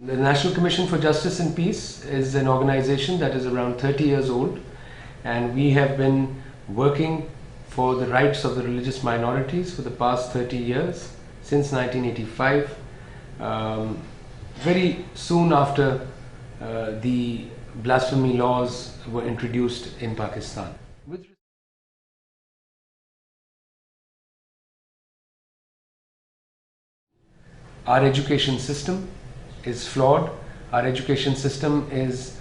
The National Commission for Justice and Peace is an organization that is around 30 years old, and we have been working for the rights of the religious minorities for the past 30 years, since 1985, very soon after the blasphemy laws were introduced in Pakistan. Our education system is flawed. Our education system is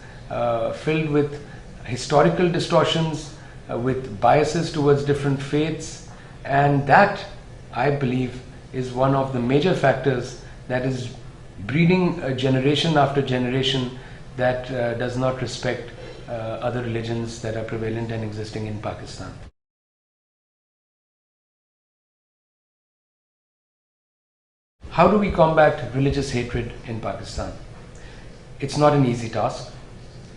filled with historical distortions, with biases towards different faiths, and that, I believe, is one of the major factors that is breeding a generation after generation that does not respect other religions that are prevalent and existing in Pakistan. How do we combat religious hatred in Pakistan? It's not an easy task.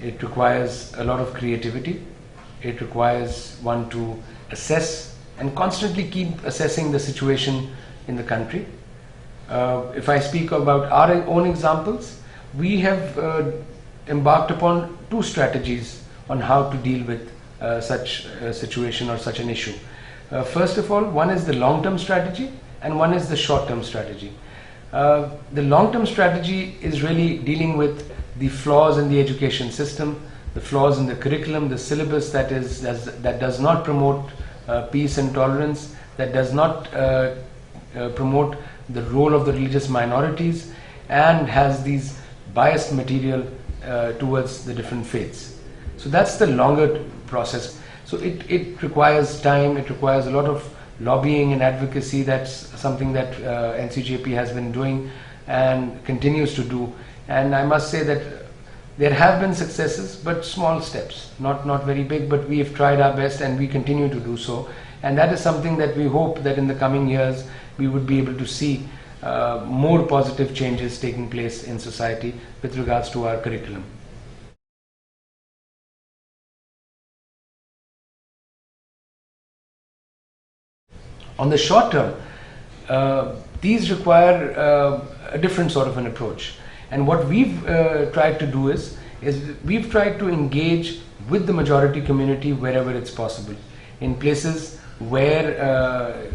It requires a lot of creativity. It requires one to assess and constantly keep assessing the situation in the country. If I speak about our own examples, we have embarked upon two strategies on how to deal with such a situation or such an issue. First of all, one is the long-term strategy and one is the short-term strategy. The long-term strategy is really dealing with the flaws in the education system, the flaws in the curriculum, the syllabus that does not promote peace and tolerance, that does not promote the role of the religious minorities, and has these biased material towards the different faiths. So that's the longer process. So it requires time, it requires a lot of lobbying and advocacy. That's something that NCJP has been doing and continues to do. And I must say that there have been successes, but small steps, not very big, but we have tried our best and we continue to do so. And that is something that we hope that in the coming years we would be able to see more positive changes taking place in society with regards to our curriculum. On the short term, these require a different sort of an approach. And what we've tried to do is we've tried to engage with the majority community wherever it's possible. In places where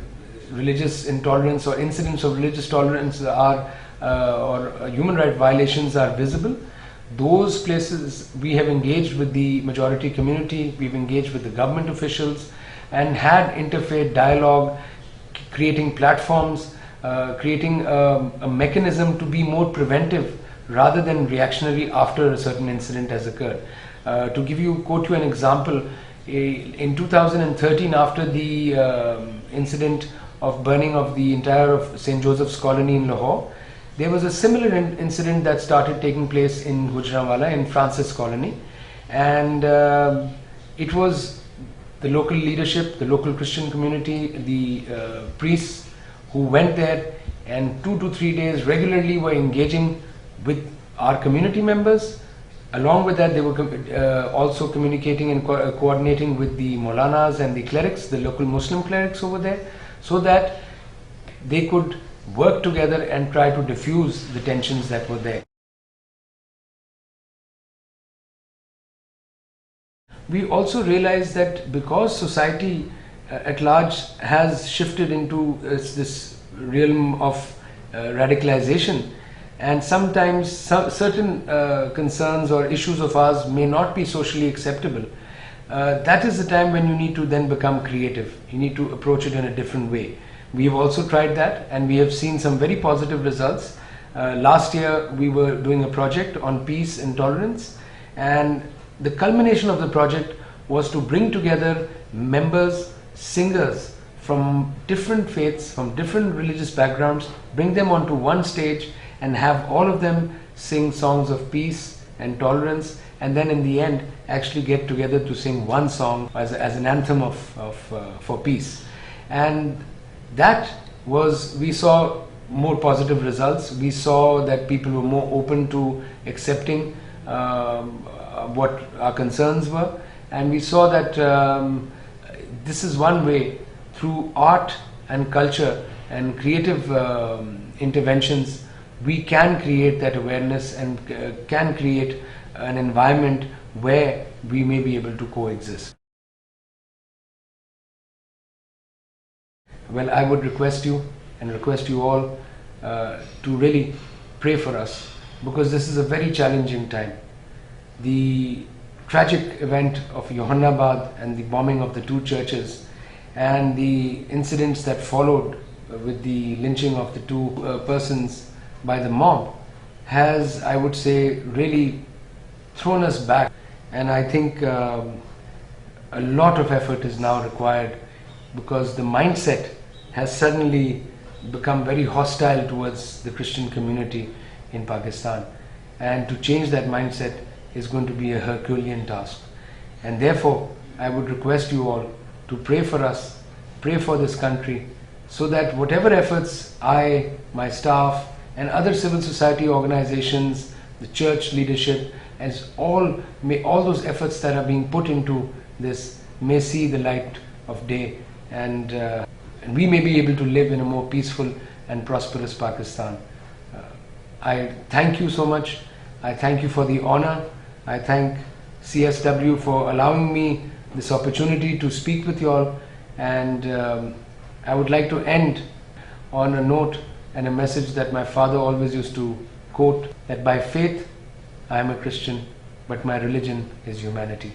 religious intolerance or incidents of religious tolerance are or human rights violations are visible, those places we have engaged with the majority community, we've engaged with the government officials and had interfaith dialogue, creating platforms, creating a mechanism to be more preventive rather than reactionary after a certain incident has occurred. To quote you an example, in 2013, after the incident of burning of the entire of St. Joseph's Colony in Lahore, there was a similar incident that started taking place in Gujranwala in Francis Colony, and it was the local leadership, the local Christian community, the priests who went there and 2 to 3 days regularly were engaging with our community members. Along with that, they were also communicating and coordinating with the Maulanas and the clerics, the local Muslim clerics over there, so that they could work together and try to diffuse the tensions that were there. We also realized that because society at large has shifted into this realm of radicalization, and sometimes certain concerns or issues of ours may not be socially acceptable, that is the time when you need to then become creative. You need to approach it in a different way. We have also tried that and we have seen some very positive results. Last year we were doing a project on peace and tolerance, and the culmination of the project was to bring together members, singers from different faiths, from different religious backgrounds, bring them onto one stage and have all of them sing songs of peace and tolerance, and then in the end actually get together to sing one song as an anthem for peace. And that was, we saw more positive results. We saw that people were more open to accepting what our concerns were, and we saw that this is one way, through art and culture and creative interventions, we can create that awareness and can create an environment where we may be able to coexist. Well, I would request you and request you all to really pray for us, because this is a very challenging time. The tragic event of Johannabad and the bombing of the two churches and the incidents that followed with the lynching of the two persons by the mob has, I would say, really thrown us back. And I think a lot of effort is now required, because the mindset has suddenly become very hostile towards the Christian community in Pakistan, and to change that mindset is going to be a Herculean task. And therefore I would request you all to pray for us, pray for this country, so that whatever efforts I, my staff and other civil society organizations, the church leadership, as all those efforts that are being put into this may see the light of day, and we may be able to live in a more peaceful and prosperous Pakistan. I thank you so much. I thank you for the honor. I thank CSW for allowing me this opportunity to speak with you all, and I would like to end on a note and a message that my father always used to quote, that by faith I am a Christian, but my religion is humanity.